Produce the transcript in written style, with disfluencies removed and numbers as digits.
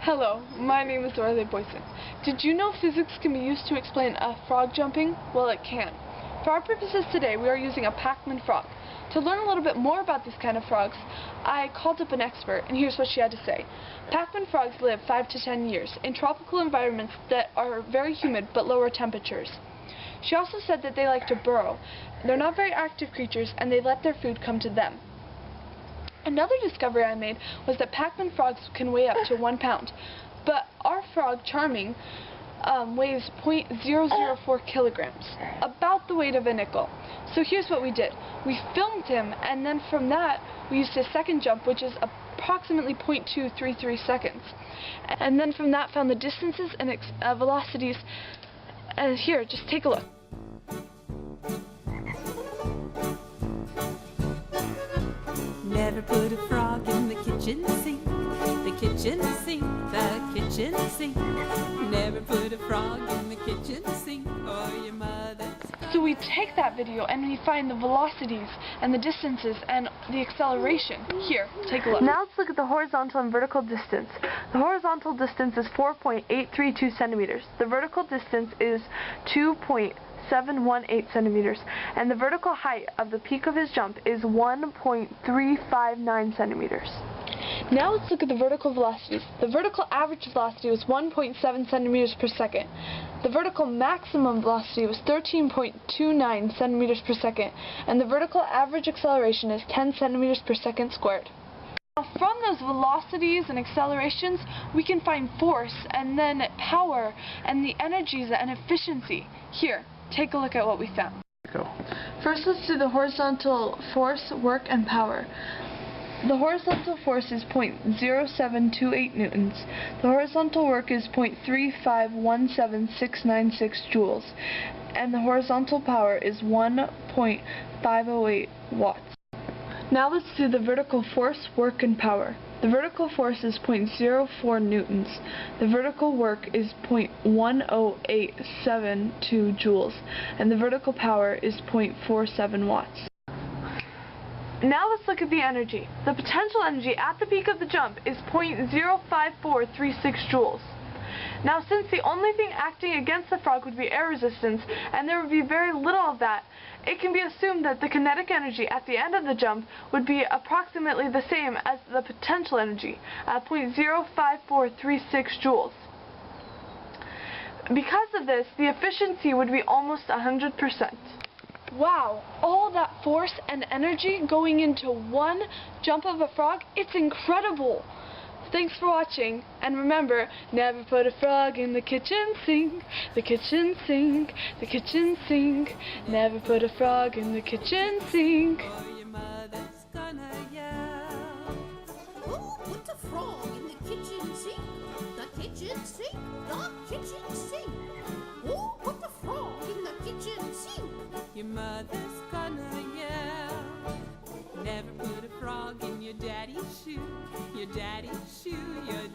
Hello, my name is Dorothy Boyson. Did you know physics can be used to explain a frog jumping? Well, it can. For our purposes today, we are using a Pac-Man frog. To learn a little bit more about these kind of frogs, I called up an expert, and here's what she had to say. Pac-Man frogs live 5 to 10 years in tropical environments that are very humid but lower temperatures. She also said that they like to burrow. They're not very active creatures, and they let their food come to them. Another discovery I made was that Pac-Man frogs can weigh up to 1 pound, but our frog, Charming, weighs 0.004 kilograms, about the weight of a nickel. So here's what we did. We filmed him, and then from that, we used his second jump, which is approximately 0.233 seconds. And then from that, found the distances and velocities. And here, just take a look. Never put a frog in the kitchen sink, the kitchen sink, the kitchen sink. Never put a frog in the kitchen sink, or your mother's. So we take that video and we find the velocities and the distances and the acceleration. Here, take a look. Now let's look at the horizontal and vertical distance. The horizontal distance is 4.832 centimeters. The vertical distance is 2.718 centimeters, and the vertical height of the peak of his jump is 1.359 centimeters. Now let's look at the vertical velocities. The vertical average velocity was 1.7 centimeters per second. The vertical maximum velocity was 13.29 centimeters per second, and the vertical average acceleration is 10 centimeters per second squared. Now from those velocities and accelerations, we can find force, and then power, and the energies and efficiency. Here, take a look at what we found. First, let's do the horizontal force, work, and power. The horizontal force is 0.0728 newtons. The horizontal work is 0.3517696 joules. And the horizontal power is 1.508 watts. Now let's do the vertical force, work, and power. The vertical force is 0.04 newtons. The vertical work is 0.10872 joules. And the vertical power is 0.47 watts. Now let's look at the energy. The potential energy at the peak of the jump is 0.05436 joules. Now, since the only thing acting against the frog would be air resistance, and there would be very little of that, it can be assumed that the kinetic energy at the end of the jump would be approximately the same as the potential energy at 0.05436 joules. Because of this, the efficiency would be almost 100%. Wow, all that force and energy going into one jump of a frog, it's incredible! Thanks for watching, and remember, never put a frog in the kitchen sink, the kitchen sink, the kitchen sink. Never put a frog in the kitchen sink. Or your mother's gonna yell. Who put the frog in the kitchen sink? The kitchen sink, the kitchen sink. Who put the frog in the kitchen sink? Your mother's gonna yell. Never put a frog in your daddy's shoe, your daddy's shoe, your